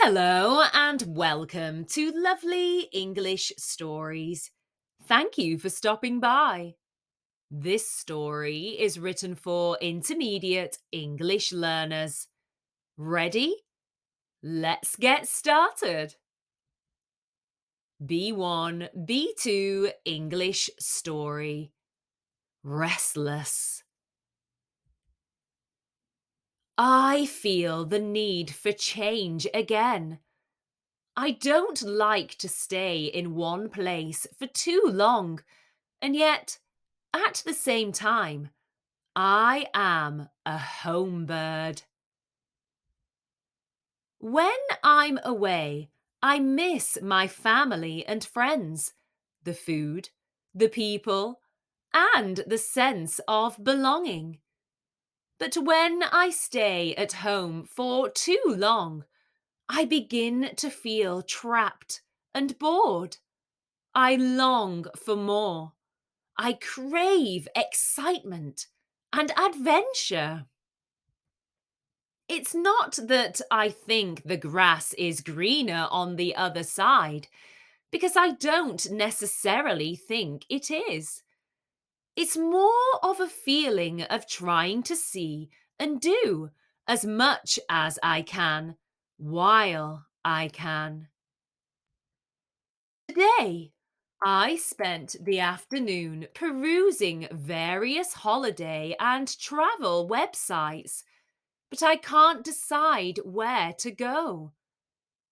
Hello and welcome to Lovely English Stories. Thank you for stopping by. This story is written for intermediate English learners. Ready? Let's get started. B1, B2 English story. Restless. I feel the need for change again. I don't like to stay in one place for too long, and yet, at the same time, I am a home bird. When I'm away, I miss my family and friends, the food, the people, and the sense of belonging. But when I stay at home for too long, I begin to feel trapped and bored. I long for more. I crave excitement and adventure. It's not that I think the grass is greener on the other side, because I don't necessarily think it is. It's more of a feeling of trying to see and do as much as I can while I can. Today, I spent the afternoon perusing various holiday and travel websites, but I can't decide where to go.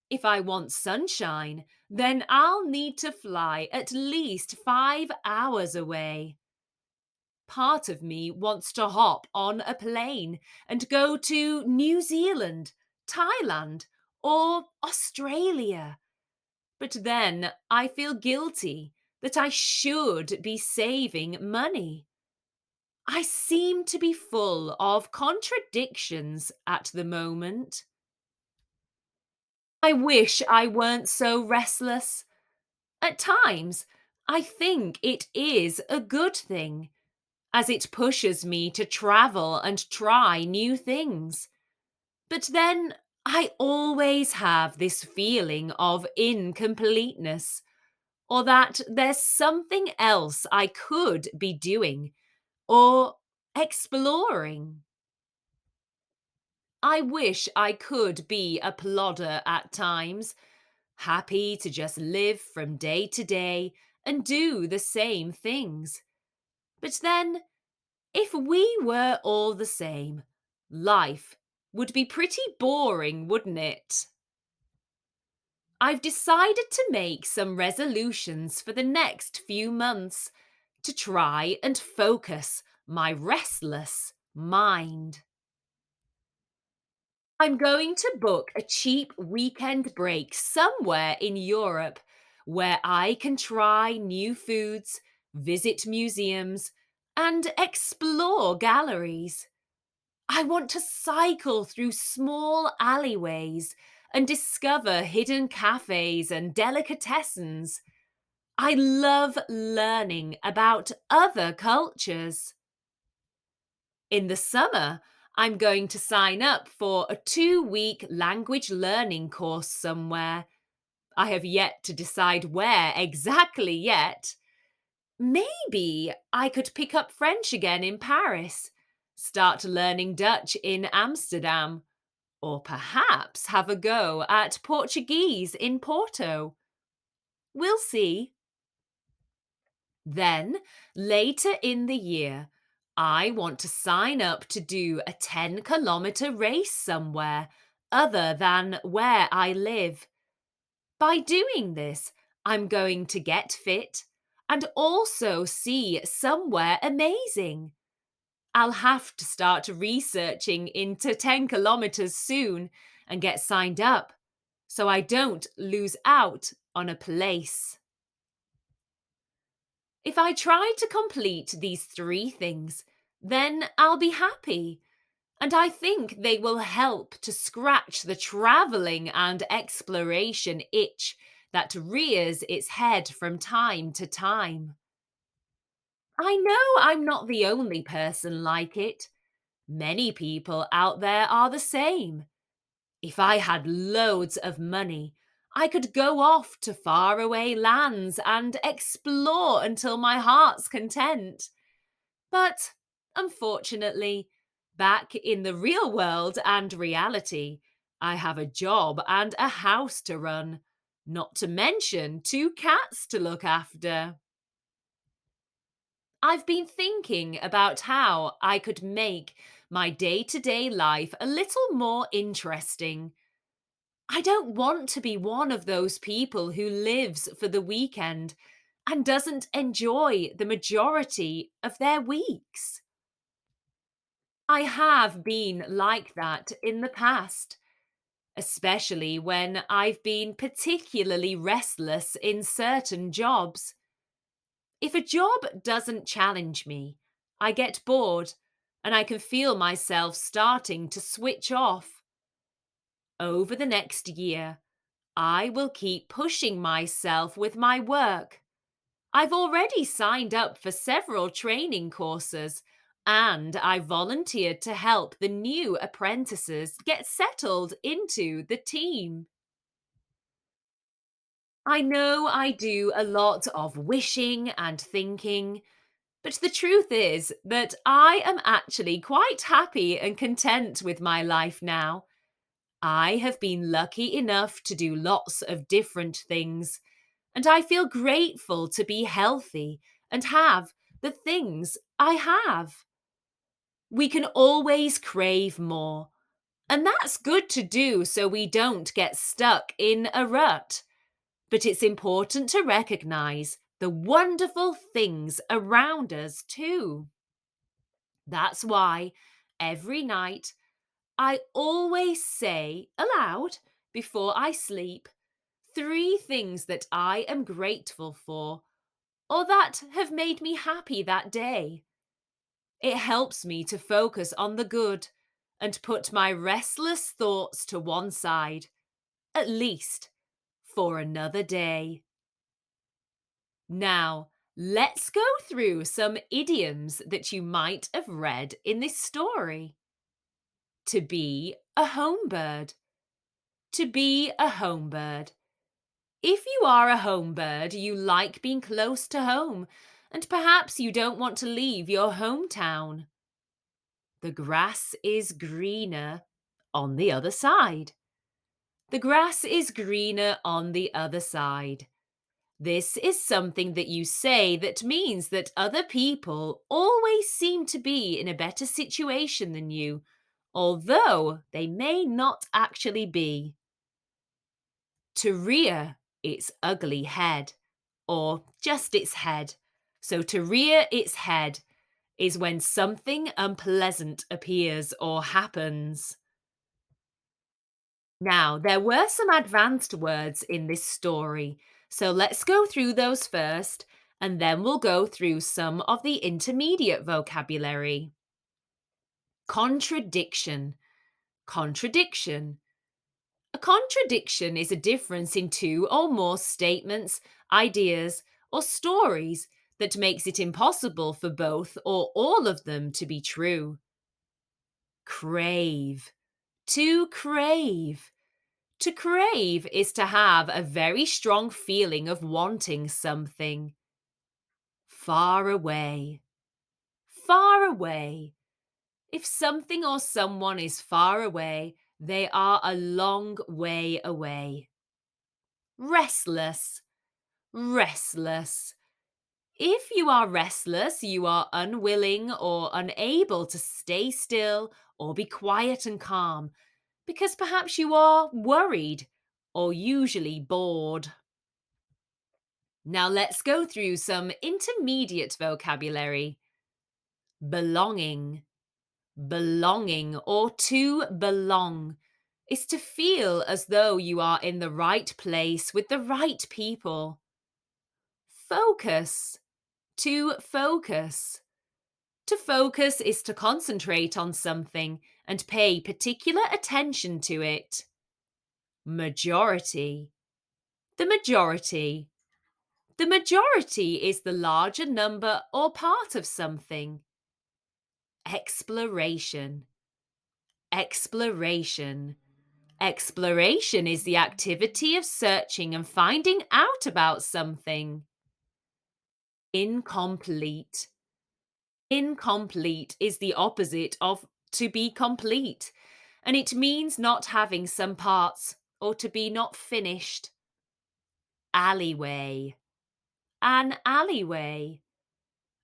If I want sunshine, then I'll need to fly at least 5 hours away. Part of me wants to hop on a plane and go to New Zealand, Thailand, or Australia. But then I feel guilty that I should be saving money. I seem to be full of contradictions at the moment. I wish I weren't so restless. At times, I think it is a good thing, as it pushes me to travel and try new things. But then I always have this feeling of incompleteness, or that there's something else I could be doing or exploring. I wish I could be a plodder at times, happy to just live from day to day and do the same things. But then, if we were all the same, life would be pretty boring, wouldn't it? I've decided to make some resolutions for the next few months to try and focus my restless mind. I'm going to book a cheap weekend break somewhere in Europe where I can try new foods, visit museums, and explore galleries. I want to cycle through small alleyways and discover hidden cafes and delicatessens. I love learning about other cultures. In the summer, I'm going to sign up for a 2 week language learning course somewhere. I have yet to decide where exactly yet. Maybe I could pick up French again in Paris, start learning Dutch in Amsterdam, or perhaps have a go at Portuguese in Porto. We'll see. Then, later in the year, I want to sign up to do a 10-kilometer race somewhere other than where I live. By doing this, I'm going to get fit and also see somewhere amazing. I'll have to start researching into 10 kilometers soon and get signed up so I don't lose out on a place. If I try to complete these three things, then I'll be happy. And I think they will help to scratch the travelling and exploration itch that rears its head from time to time. I know I'm not the only person like it. Many people out there are the same. If I had loads of money, I could go off to faraway lands and explore until my heart's content. But unfortunately, back in the real world and reality, I have a job and a house to run, not to mention two cats to look after. I've been thinking about how I could make my day to day life a little more interesting. I don't want to be one of those people who lives for the weekend and doesn't enjoy the majority of their weeks. I have been like that in the past, especially when I've been particularly restless in certain jobs. If a job doesn't challenge me, I get bored and I can feel myself starting to switch off. Over the next year, I will keep pushing myself with my work. I've already signed up for several training courses and I volunteered to help the new apprentices get settled into the team. I know I do a lot of wishing and thinking, but the truth is that I am actually quite happy and content with my life now. I have been lucky enough to do lots of different things, and I feel grateful to be healthy and have the things I have. We can always crave more, and that's good to do so we don't get stuck in a rut. But it's important to recognize the wonderful things around us too. That's why every night I always say aloud before I sleep three things that I am grateful for or that have made me happy that day. It helps me to focus on the good and put my restless thoughts to one side, at least for another day. Now, let's go through some idioms that you might have read in this story. To be a home bird. To be a home bird. If you are a home bird, you like being close to home, and perhaps you don't want to leave your hometown. The grass is greener on the other side. The grass is greener on the other side. This is something that you say that means that other people always seem to be in a better situation than you, although they may not actually be. To rear its ugly head, or just its head. So to rear its head is when something unpleasant appears or happens. Now, there were some advanced words in this story, so let's go through those first, and then we'll go through some of the intermediate vocabulary. Contradiction. Contradiction. A contradiction is a difference in two or more statements, ideas, or stories that makes it impossible for both or all of them to be true. Crave. To crave. To crave is to have a very strong feeling of wanting something. Far away. Far away. If something or someone is far away, they are a long way away. Restless. Restless. If you are restless, you are unwilling or unable to stay still or be quiet and calm because perhaps you are worried or usually bored. Now let's go through some intermediate vocabulary. Belonging. Belonging or to belong is to feel as though you are in the right place with the right people. Focus. To focus. To focus is to concentrate on something and pay particular attention to it. Majority. The majority. The majority is the larger number or part of something. Exploration. Exploration. Exploration is the activity of searching and finding out about something. Incomplete. Incomplete is the opposite of to be complete, and it means not having some parts or to be not finished. Alleyway. An alleyway.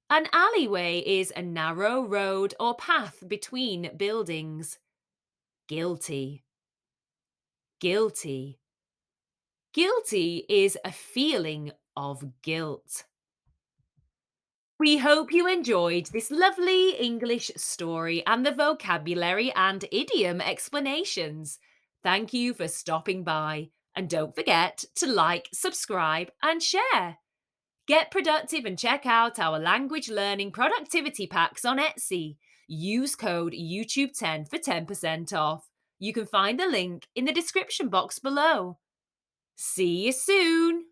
An alleyway is a narrow road or path between buildings. Guilty. Guilty. Guilty is a feeling of guilt. We hope you enjoyed this lovely English story and the vocabulary and idiom explanations. Thank you for stopping by, and don't forget to like, subscribe, and share. Get productive and check out our language learning productivity packs on Etsy. Use code YouTube10 for 10% off. You can find the link in the description box below. See you soon!